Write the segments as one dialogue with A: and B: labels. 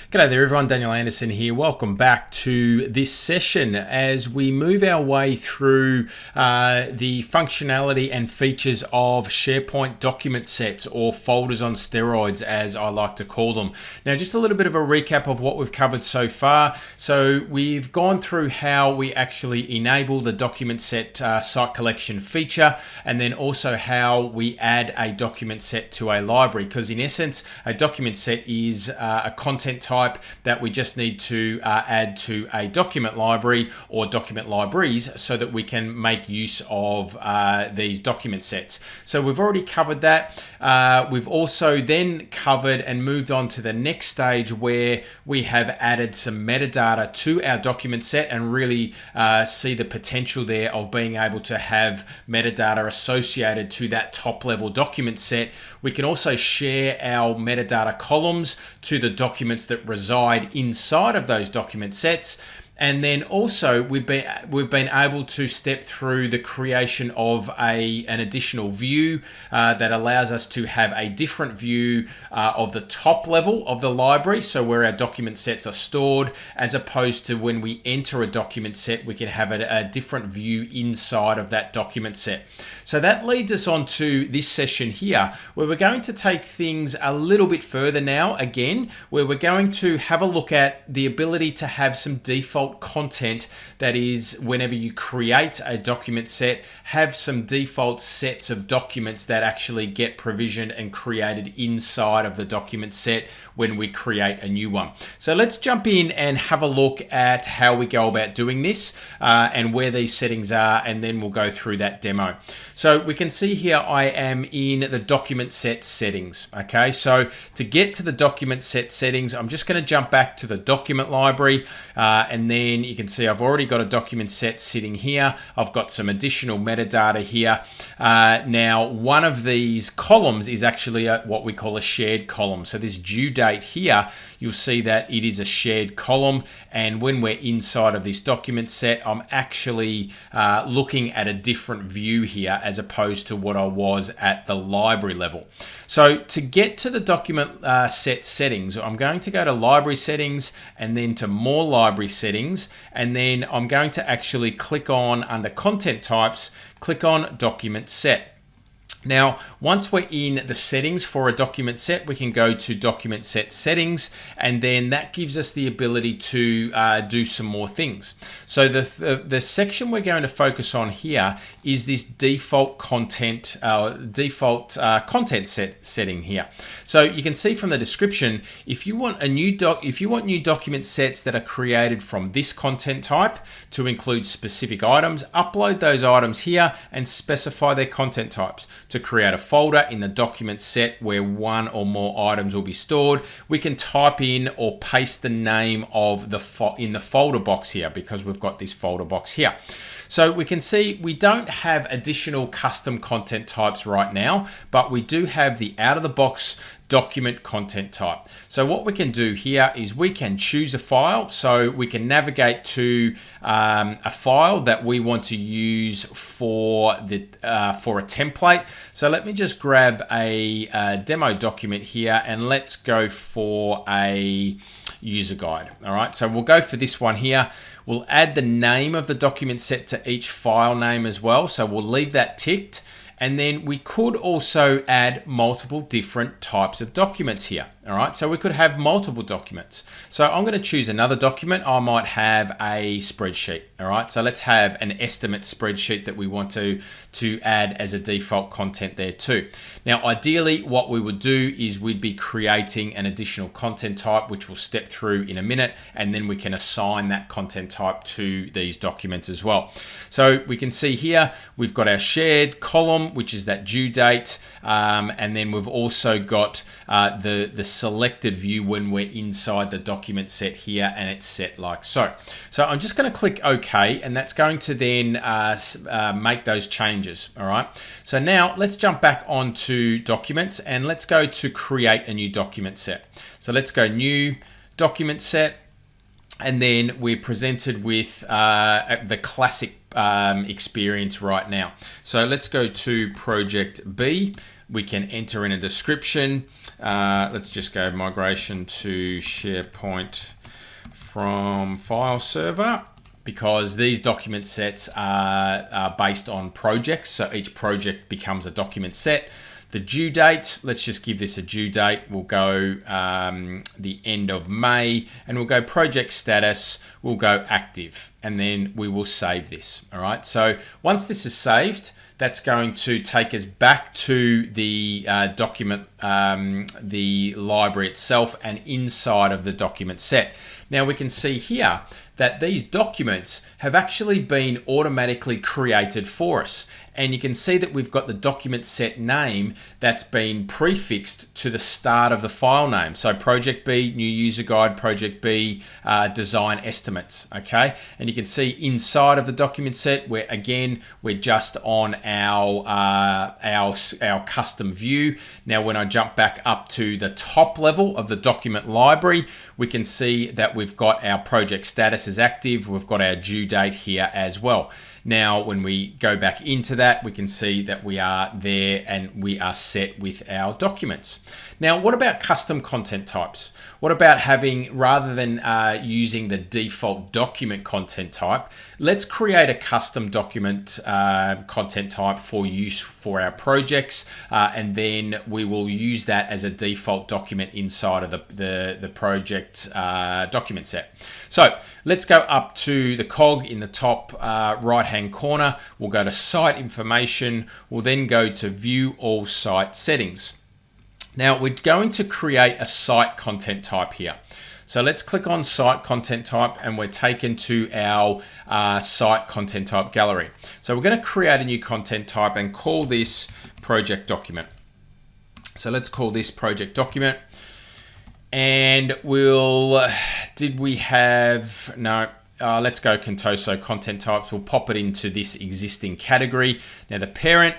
A: G'day there everyone, Daniel Anderson here. Welcome back to this session as we move our way through the functionality and features of SharePoint Document Sets, or folders on steroids as I like to call them. Now just a little bit of a recap of what we've covered so far. So we've gone through how we actually enable the document set site collection feature, and then also how we add a document set to a library, because in essence a document set is a content type that we just need to add to a document library or document libraries so that we can make use of these document sets. So we've already covered that. We've also then covered and moved on to the next stage where we have added some metadata to our document set and really see the potential there of being able to have metadata associated to that top level document set. We can also share our metadata columns to the documents that reside inside of those document sets. And then also we've been able to step through the creation of an additional view that allows us to have a different view of the top level of the library, so where our document sets are stored, as opposed to when we enter a document set, we can have a different view inside of that document set. So that leads us on to this session here, where we're going to take things a little bit further now, again, where we're going to have a look at the ability to have some default content. That is, whenever you create a document set, have some default sets of documents that actually get provisioned and created inside of the document set when we create a new one. So let's jump in and have a look at how we go about doing this and where these settings are, and then we'll go through that demo. So we can see here I am in the document set settings. Okay, so to get to the document set settings, I'm just going to jump back to the document library, and then you can see I've already got a document set sitting here. I've got some additional metadata here. Now, one of these columns is actually what we call a shared column. So this due date here, you'll see that it is a shared column. And when we're inside of this document set, I'm actually looking at a different view here as opposed to what I was at the library level. So to get to the document set settings, I'm going to go to library settings and then to more library settings, and then I'm going to actually click on, under content types, click on document set. Now, once we're in the settings for a document set, we can go to document set settings, and then that gives us the ability to do some more things. So the section we're going to focus on here is this default content set setting here. So you can see from the description, if you want new document sets that are created from this content type to include specific items, upload those items here and specify their content types. To create a folder in the document set where one or more items will be stored, we can type in or paste the name of in the folder box here, because we've got this folder box here. So we can see we don't have additional custom content types right now, but we do have the out-of-the-box document content type. So what we can do here is we can choose a file. So we can navigate to a file that we want to use for a template. So let me just grab a demo document here, and let's go for a user guide. All right, so we'll go for this one here. We'll add the name of the document set to each file name as well. So we'll leave that ticked. And then we could also add multiple different types of documents here. All right, so we could have multiple documents. So I'm going to choose another document. I might have a spreadsheet. All right, so let's have an estimate spreadsheet that we want to add as a default content there too. Now, ideally, what we would do is we'd be creating an additional content type, which we'll step through in a minute, and then we can assign that content type to these documents as well. So we can see here, we've got our shared column, which is that due date, and then we've also got the selected view when we're inside the document set here, and it's set like so. So I'm just going to click OK, and that's going to then make those changes. All right. So now let's jump back onto documents, and let's go to create a new document set. So let's go new document set, and then we're presented with the classic experience right now. So let's go to project B. We can enter in a description. Let's just go migration to SharePoint from file server, because these document sets are based on projects. So each project becomes a document set. The due date, let's just give this a due date. We'll go the end of May, and we'll go project status, we'll go active, and then we will save this. All right, so once this is saved, that's going to take us back to the document, the library itself, and inside of the document set. Now we can see here that these documents have actually been automatically created for us. And you can see that we've got the document set name that's been prefixed to the start of the file name. So project B, new user guide, project B, design estimates, okay? And you can see inside of the document set, we're just on our custom view. Now, when I jump back up to the top level of the document library, we can see that we've got our project status as active. We've got our due date here as well. Now, when we go back into that, we can see that we are there and we are set with our documents. Now, what about custom content types? What about having, rather than using the default document content type, let's create a custom document content type for use for our projects, and then we will use that as a default document inside of the project document set. So let's go up to the cog in the top right-hand corner. We'll go to site information. We'll then go to view all site settings. Now we're going to create a site content type here. So let's click on site content type, and we're taken to our site content type gallery. So we're going to create a new content type and call this project document. So let's call this project document. And let's go Contoso content types. We'll pop it into this existing category. Now the parent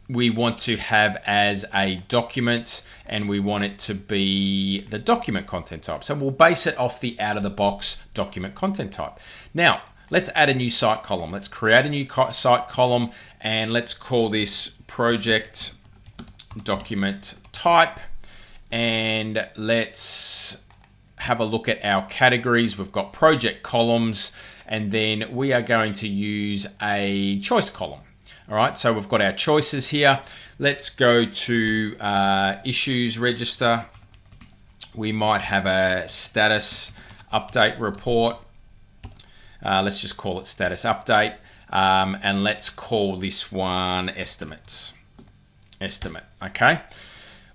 A: we want to have as a document, and we want it to be the document content type. So we'll base it off the out of the box document content type. Now let's add a new site column. Let's create a new site column, and let's call this project document type. And let's have a look at our categories. We've got project columns, and then we are going to use a choice column. All right, so we've got our choices here. Let's go to issues register. We might have a status update report. Let's just call it status update. And let's call this one estimate, okay?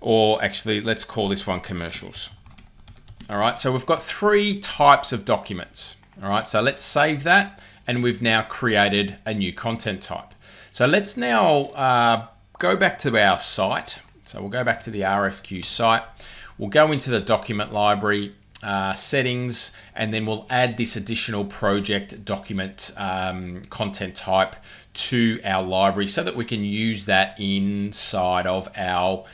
A: Or actually, let's call this one commercials. All right, so we've got 3 types of documents. All right, so let's save that, and we've now created a new content type. So let's now go back to our site. So we'll go back to the RFQ site. We'll go into the document library settings, and then we'll add this additional project document content type to our library so that we can use that inside of our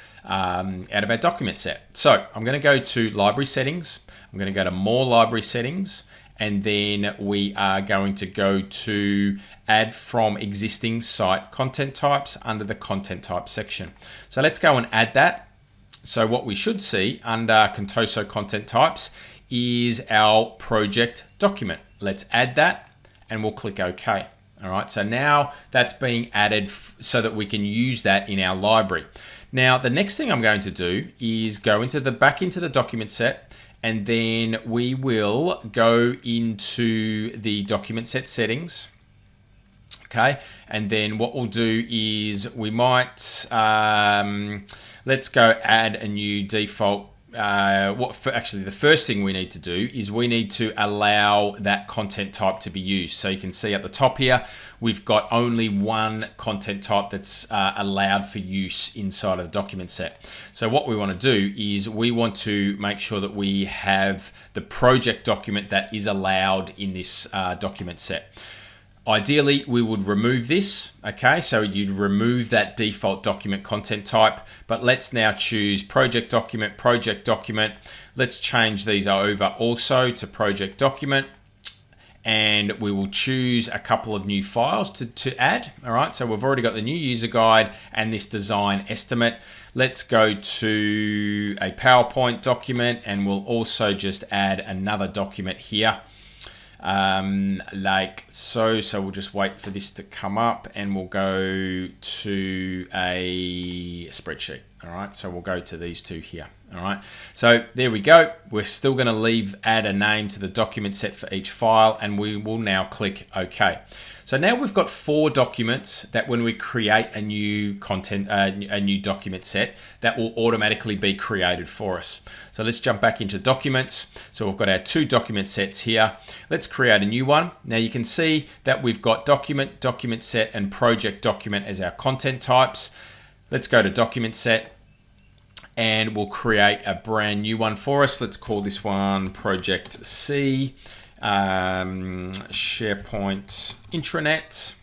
A: document set. So I'm going to go to library settings. I'm going to go to more library settings, and then we are going to go to add from existing site content types under the content type section. So let's go and add that. So what we should see under Contoso content types is our project document. Let's add that, and we'll click OK. All right, so now that's being added so that we can use that in our library. Now, the next thing I'm going to do is go back into the document set, and then we will go into the document set settings. Okay, and then what we'll do is we might, let's go add a new default. Actually, the first thing we need to do is we need to allow that content type to be used. So you can see at the top here, we've got only one content type that's allowed for use inside of the document set. So what we want to do is we want to make sure that we have the project document that is allowed in this document set. Ideally, we would remove this, okay? So you'd remove that default document content type, but let's now choose project document. Let's change these over also to project document, and we will choose a couple of new files to add, all right? So we've already got the new user guide and this design estimate. let's go to a PowerPoint document, and we'll also just add another document here. Like so. So we'll just wait for this to come up, and we'll go to a spreadsheet. All right, so we'll go to these two here. All right, so there we go. We're still going to add a name to the document set for each file, and we will now click OK. So now we've got 4 documents that when we create a new a new document set, that will automatically be created for us. So let's jump back into documents. So we've got our 2 document sets here. Let's create a new one. Now you can see that we've got document, document set, and project document as our content types. Let's go to document set, and we'll create a brand new one for us. Let's call this one Project C. SharePoint intranet.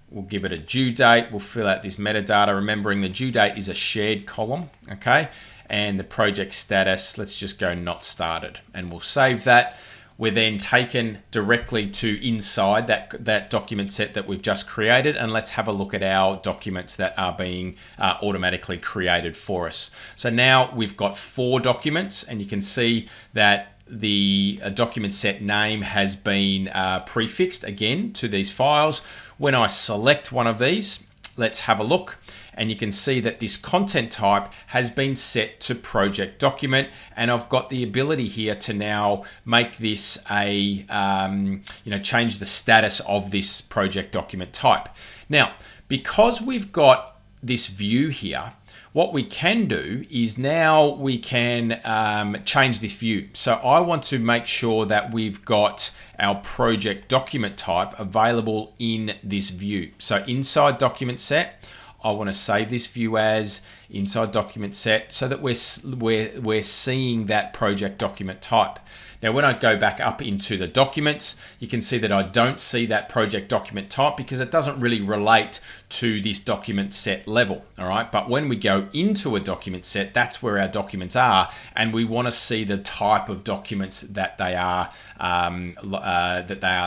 A: We'll give it a due date. We'll fill out this metadata, remembering the due date is a shared column, okay? And the project status, let's just go not started, and we'll save that. We're then taken directly to inside that document set that we've just created, and let's have a look at our documents that are being automatically created for us. So now we've got 4 documents, and you can see that the document set name has been prefixed again to these files. When I select one of these, let's have a look, and you can see that this content type has been set to project document, and I've got the ability here to now make this a change the status of this project document type. Now, because we've got this view here, what we can do is now we can change this view. So I want to make sure that we've got our project document type available in this view. So inside document set, I want to save this view as inside document set so that we're seeing that project document type. Now, when I go back up into the documents, you can see that I don't see that project document type because it doesn't really relate to this document set level, all right? But when we go into a document set, that's where our documents are, and we want to see the type of documents that they are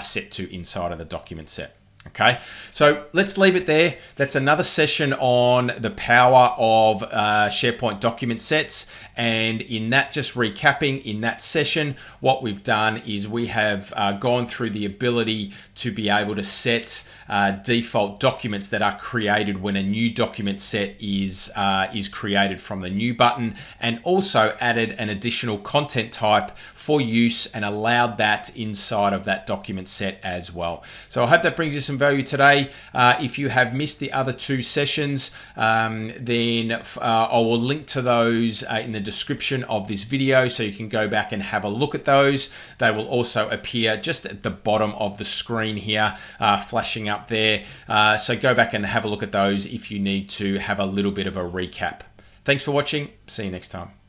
A: set to inside of the document set. Okay, so let's leave it there. That's another session on the power of SharePoint document sets. And in that, just recapping, in that session, what we've done is we have gone through the ability to be able to set default documents that are created when a new document set is created from the new button, and also added an additional content type for use and allowed that inside of that document set as well. So I hope that brings you some value today. If you have missed the other 2 sessions, then I will link to those in the description of this video, so you can go back and have a look at those. They will also appear just at the bottom of the screen here, flashing up there. So go back and have a look at those if you need to have a little bit of a recap. Thanks for watching. See you next time.